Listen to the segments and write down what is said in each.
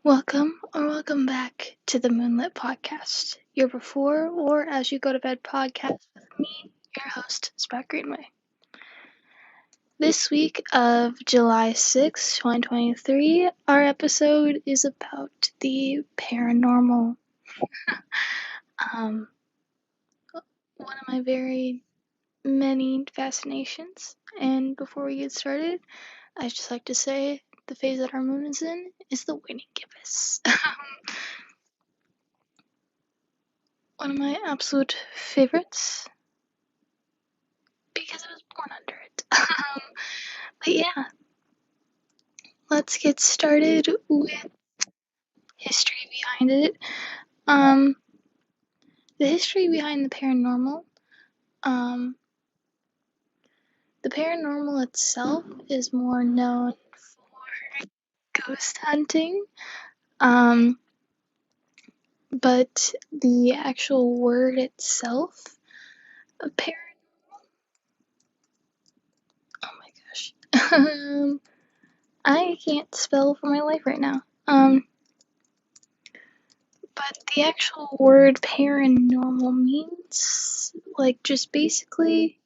Welcome back to the Moonlit Podcast, your before or as you go to bed podcast with me, your host, Sprout Greenway. This week of July 6, 2023, our episode is about the paranormal. One of my very many fascinations. And before we get started, I'd just like to say the phase that our moon is in is the waning gibbous. One of my absolute favorites because I was born under it. But yeah, let's get started with history behind it. The history behind the paranormal. The paranormal itself is more known for ghost hunting. But the actual word itself, paranormal. Oh my gosh. I can't spell for my life right now. But the actual word paranormal means, just basically,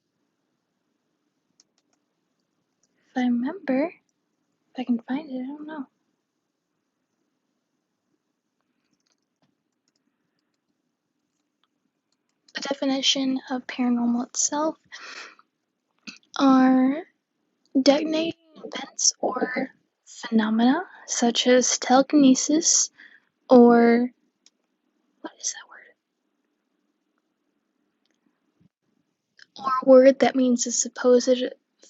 if I remember, if I can find it, I don't know. The definition of paranormal itself are detonating events or phenomena such as telekinesis or what is that word? Or a word that means the supposed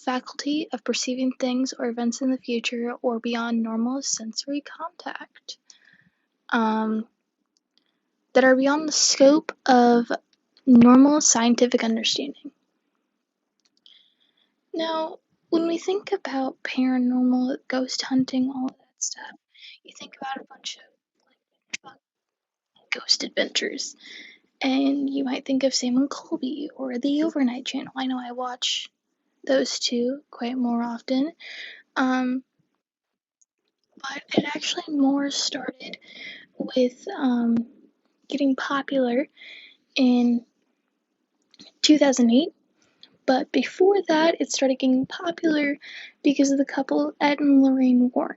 faculty of perceiving things or events in the future or beyond normal sensory contact. That are beyond the scope of normal scientific understanding. Now, when we think about paranormal, ghost hunting, all of that stuff, you think about a bunch of ghost adventures. And you might think of Sam and Colby or the Overnight Channel. I know I watch those two quite more often. But it actually more started with getting popular in 2008. But before that, it started getting popular because of the couple Ed and Lorraine Warren.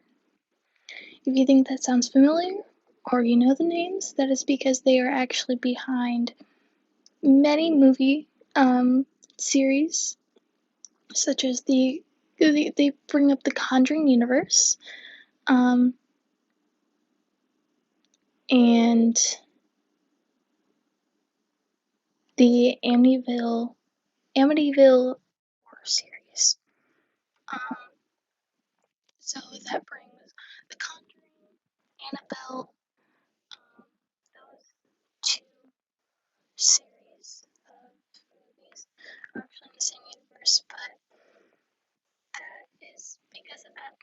If you think that sounds familiar, or you know the names, that is because they are actually behind many movie series, such as they bring up the Conjuring universe, and the Amityville horror series. So that brings the Conjuring, Annabelle, those two series of movies are actually in the same universe, but that is because of Ed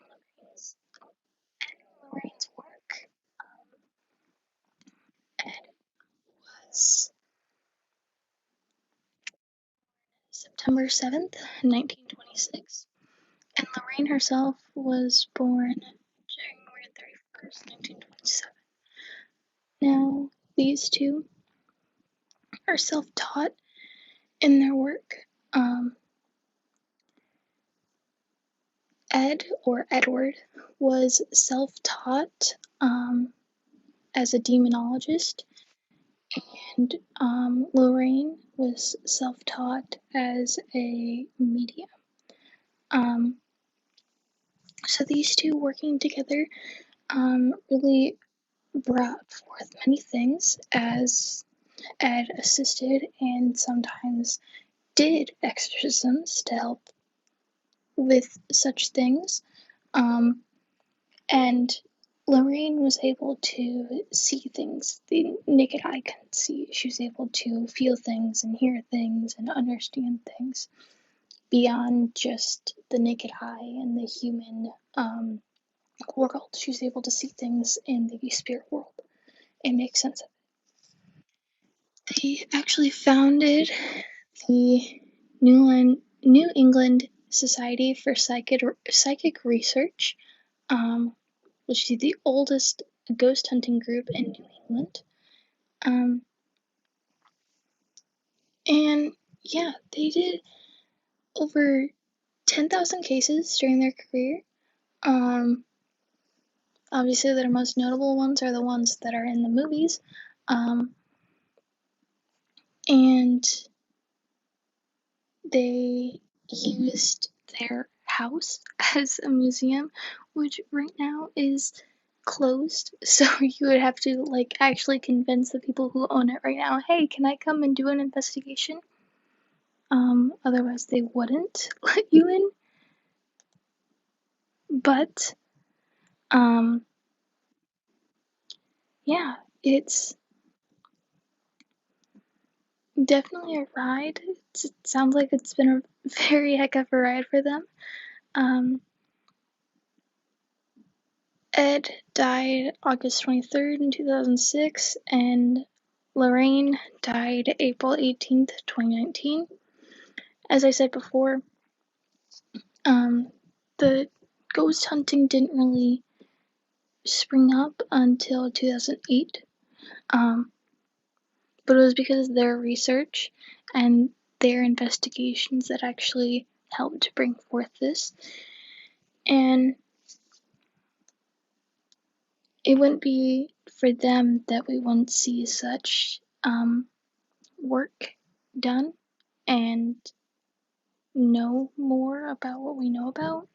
and Lorraine's work. Ed was September 7th, 1926, and Lorraine herself was born January 31st, 1927. Now, these two are self-taught in their work. Ed, or Edward, was self-taught as a demonologist, and Lorraine was self-taught as a medium. So these two working together really brought forth many things, as Ed assisted and sometimes did exorcisms to help with such things. And Lorraine was able to see things the naked eye couldn't see. She was able to feel things and hear things and understand things beyond just the naked eye and the human world. She was able to see things in the spirit world and make sense of it. They actually founded the New England Society for Psychic Research, which is the oldest a ghost hunting group in New England. And yeah, they did over 10,000 cases during their career. Obviously, their most notable ones are the ones that are in the movies. And they used their house as a museum, which right now is closed. So you would have to like actually convince the people who own it right now, hey, can I come and do an investigation? Otherwise they wouldn't let you in. But yeah, it's definitely a ride. It sounds like it's been a very heck of a ride for them. Ed died August 23rd in 2006, and Lorraine died April 18th, 2019. As I said before, the ghost hunting didn't really spring up until 2008, but it was because of their research and their investigations that actually helped bring forth this. And it wouldn't be for them that we wouldn't see such work done and know more about what we know about.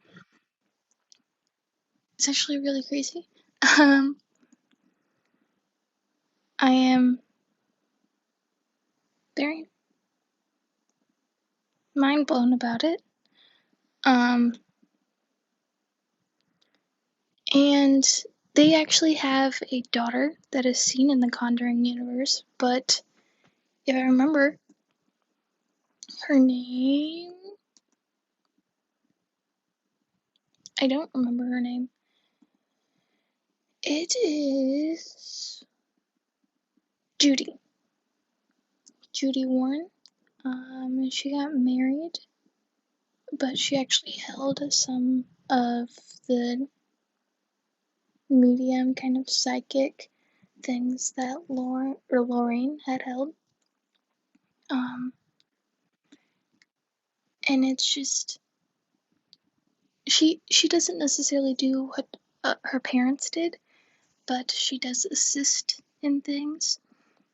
It's actually really crazy. I am very mind blown about it. And they actually have a daughter that is seen in the Conjuring universe, but if I remember her name, I don't remember her name. It is Judy Warren. She got married, but she actually held some of the medium kind of psychic things that Lorraine had held. And it's just she doesn't necessarily do what her parents did, but she does assist in things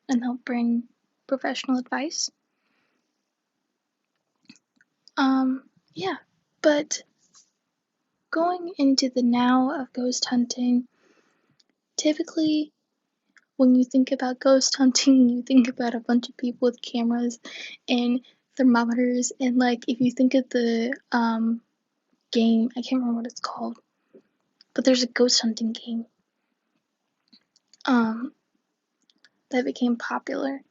and help bring professional advice. Yeah, but going into the now of ghost hunting, typically when you think about ghost hunting, you think about a bunch of people with cameras and thermometers, and like if you think of the game, I can't remember what it's called, but there's a ghost hunting game that became popular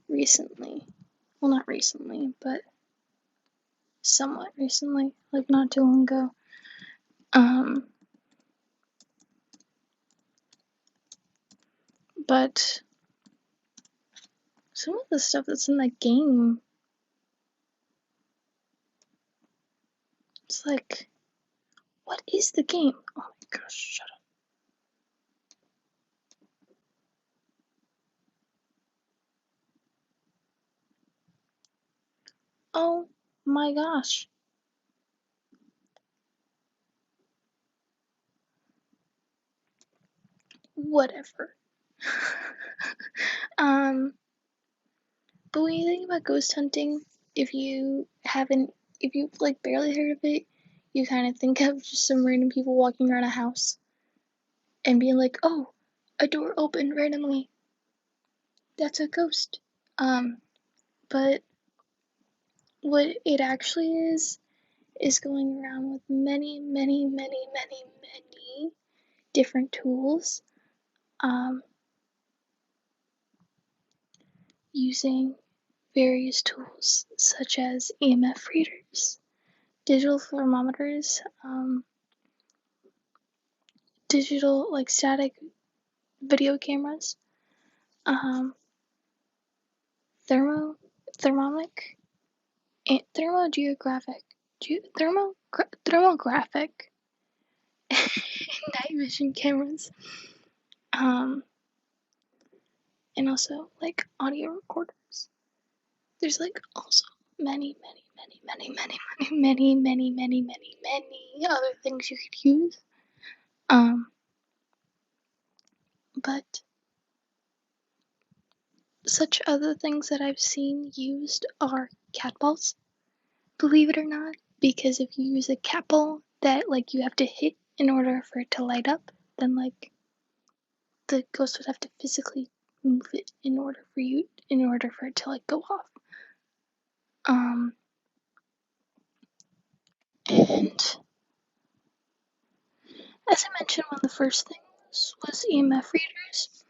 recently. Well, not recently, but somewhat recently, like not too long ago. But some of the stuff that's in the game, it's like, what is the game? Oh my gosh, shut up. Oh my gosh. Whatever. But when you think about ghost hunting, if you've like barely heard of it, you kind of think of just some random people walking around a house and being like, oh, a door opened randomly. That's a ghost. But what it actually is going around with many, many, many, many, many different tools. Using various tools such as EMF readers, digital thermometers, digital like static video cameras, thermographic, thermographic night vision cameras, And also, like, audio recorders. There's, like, also many other things you could use. But such other things that I've seen used are cat balls, believe it or not, because if you use a cat ball that, like, you have to hit in order for it to light up, then, like, the ghost would have to physically move it in order for it to, like, go off. And as I mentioned, one of the first things was EMF readers.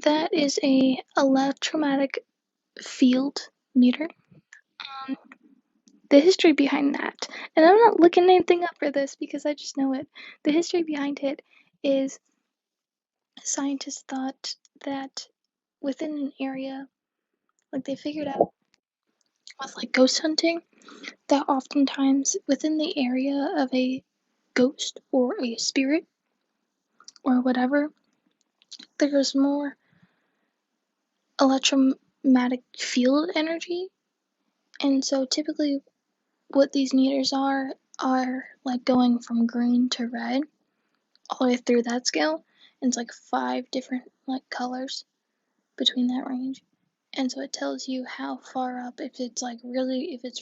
That is a electromagnetic field meter. The history behind that, and I'm not looking anything up for this because I just know it. The history behind it is scientists thought that within an area, like they figured out with like ghost hunting, that oftentimes within the area of a ghost or a spirit or whatever, there's more electromagnetic field energy. And so typically what these meters are like going from green to red all the way through that scale. And it's like 5 different like colors between that range. And so it tells you how far up. If it's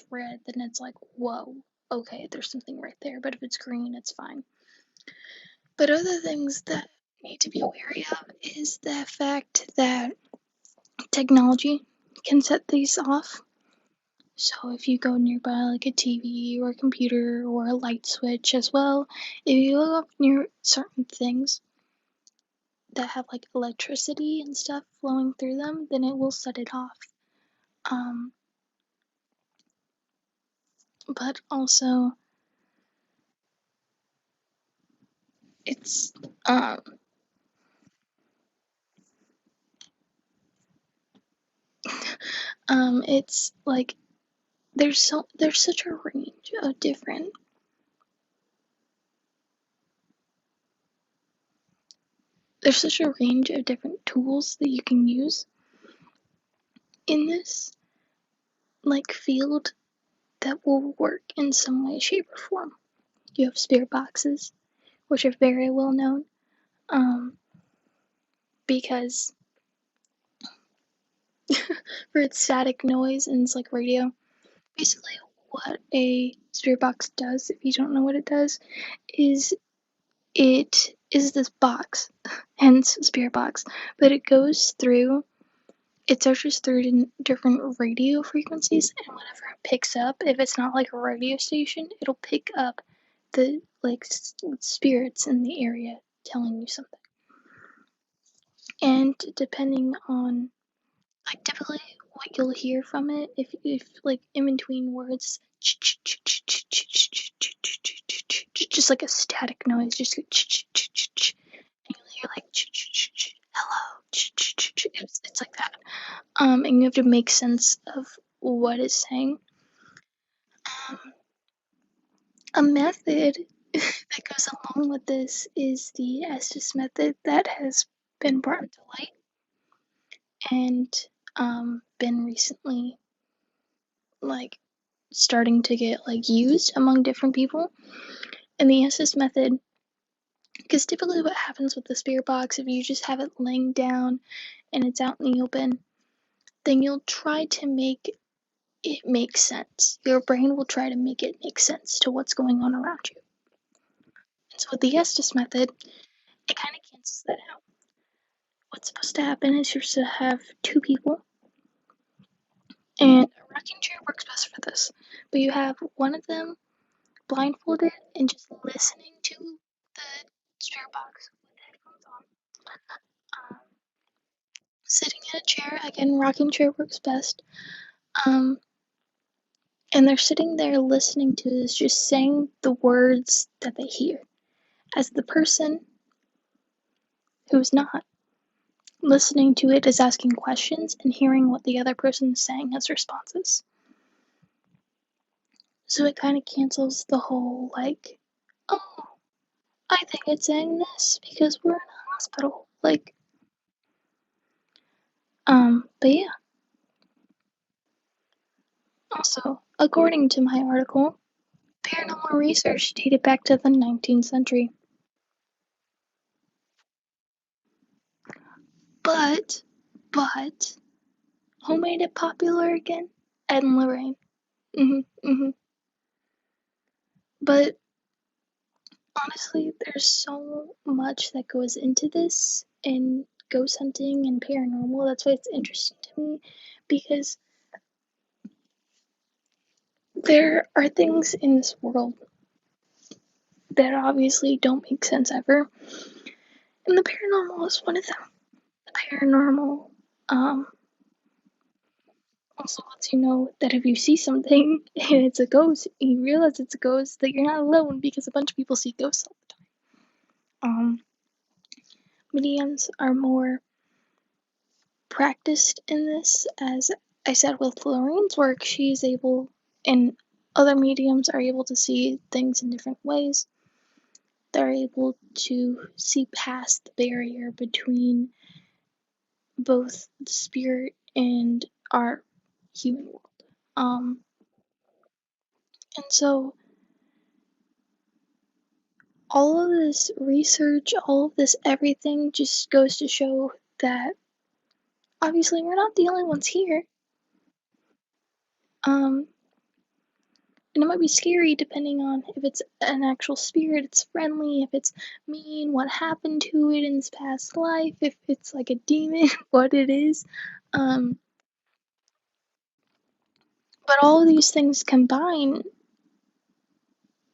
red, then it's like, whoa, okay, there's something right there. But if it's green, it's fine. But other things that need to be wary of is the fact that technology can set these off. So if you go nearby like a TV or a computer or a light switch as well, if you go up near certain things that have like electricity and stuff flowing through them, then it will set it off. But also it's it's like there's such a range of different tools that you can use in this like field that will work in some way, shape, or form. You have spirit boxes, which are very well known, because for its static noise and it's like radio. Basically, what a spirit box does, if you don't know what it does, is it is this box, hence spirit box, but it searches through different radio frequencies, and whatever it picks up, if it's not like a radio station, it'll pick up the like spirits in the area telling you something. And depending on like typically what you'll hear from it, if like in between words, just like a static noise, just and you'll hear like hello, it's like that. And you have to make sense of what it's saying. A method that goes along with this is the Estes method that has been brought to light and been recently like starting to get like used among different people. And the Estes method, because typically what happens with the spirit box, if you just have it laying down and it's out in the open, then you'll try to make it make sense. Your brain will try to make it make sense to what's going on around you. And so with the Estes method, it kind of cancels that out. What's supposed to happen is you're supposed to have 2 people, and a rocking chair works best for this, but you have one of them blindfolded and just listening to the spirit box with headphones on. Sitting in a chair, again, rocking chair works best. And they're sitting there listening to this, just saying the words that they hear, as the person who's not listening to it is asking questions and hearing what the other person is saying as responses. So it kind of cancels the whole, like, oh, I think it's saying this because we're in a hospital. Like, but yeah. Also, according to my article, paranormal research dated back to the 19th century. But, who made it popular again? Ed and Lorraine. But honestly, there's so much that goes into this in ghost hunting and paranormal. That's why it's interesting to me, because there are things in this world that obviously don't make sense ever, and the paranormal is one of them. The paranormal also lets you know that if you see something and it's a ghost, and you realize it's a ghost, that you're not alone, because a bunch of people see ghosts all the time. Mediums are more practiced in this. As I said with Lorraine's work, she's able, and other mediums are able to see things in different ways. They're able to see past the barrier between both the spirit and our human world. And so all of this research, all of this everything just goes to show that obviously we're not the only ones here. And it might be scary depending on if it's an actual spirit, it's friendly, if it's mean, what happened to it in its past life, if it's like a demon, what it is. But all of these things combined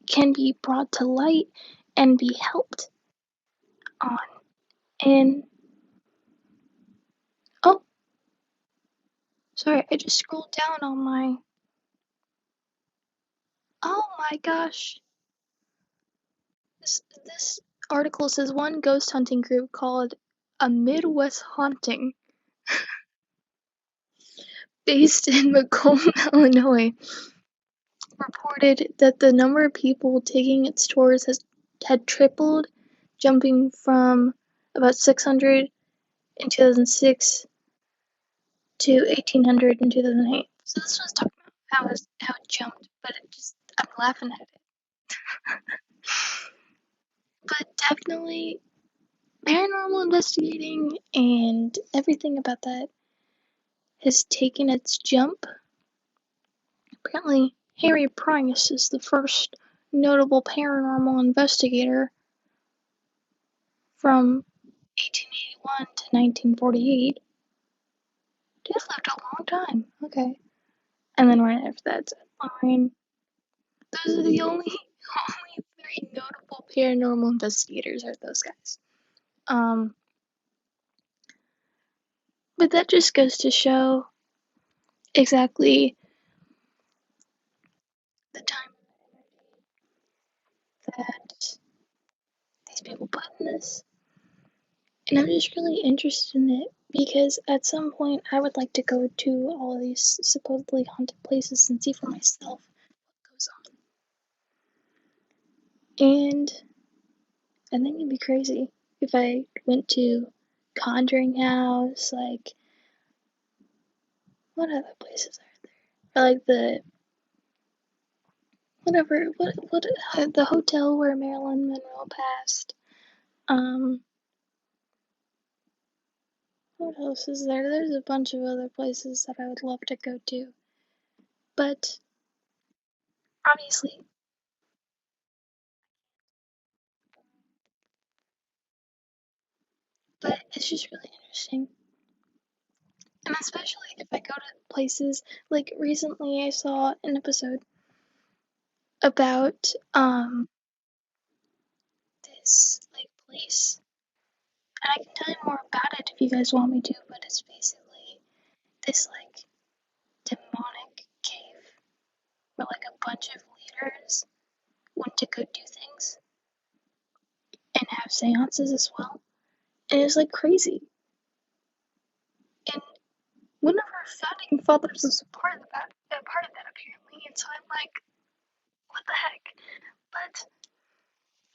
can be brought to light and be helped on. And oh, sorry, I just scrolled down on my. Oh my gosh. This article says one ghost hunting group called a Midwest Haunting, based in Macomb, Illinois, reported that the number of people taking its tours had tripled, jumping from about 600 in 2006 to 1,800 in 2008. So this was talking about how it jumped, but I'm laughing at it. But definitely paranormal investigating and everything about that has taken its jump. Apparently, Harry Price is the first notable paranormal investigator from 1881 to 1948. Dude lived a long time. Okay. And then right after that, Lorraine. Those are the only three notable paranormal investigators are those guys. But that just goes to show exactly the time that these people put in this. And I'm just really interested in it because at some point I would like to go to all of these supposedly haunted places and see for myself what goes on. And I think it'd be crazy if I went to Conjuring House, like, what other places are there? Or like the, whatever, the hotel where Marilyn Monroe passed. What else is there? There's a bunch of other places that I would love to go to. But, obviously, but it's just really interesting. And especially if I go to places, like recently I saw an episode about this like place. And I can tell you more about it if you guys want me to, but it's basically this like demonic cave where like a bunch of leaders went to go do things and have seances as well. And it's like crazy. And one of our founding fathers was a part of that apparently, and so I'm like, what the heck? But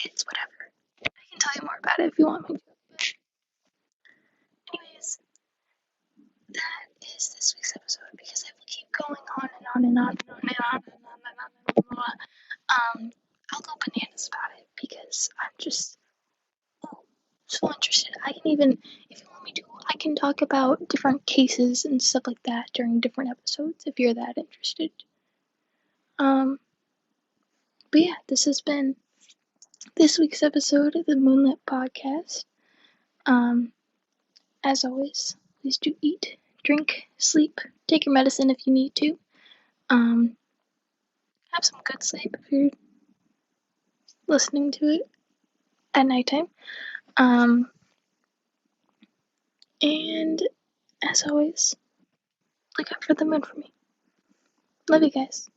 it's whatever. I can tell you more about it if you want me to. on and on and on and on and on and on and on. I'll go bananas about it because I'm just so interested. I can even, if you want me to, I can talk about different cases and stuff like that during different episodes if you're that interested. But yeah, this has been this week's episode of the Moonlit Podcast. As always, please do eat, drink, sleep, take your medicine if you need to. Have some good sleep if you're listening to it at nighttime. And as always, look out for the moon for me. Love you guys.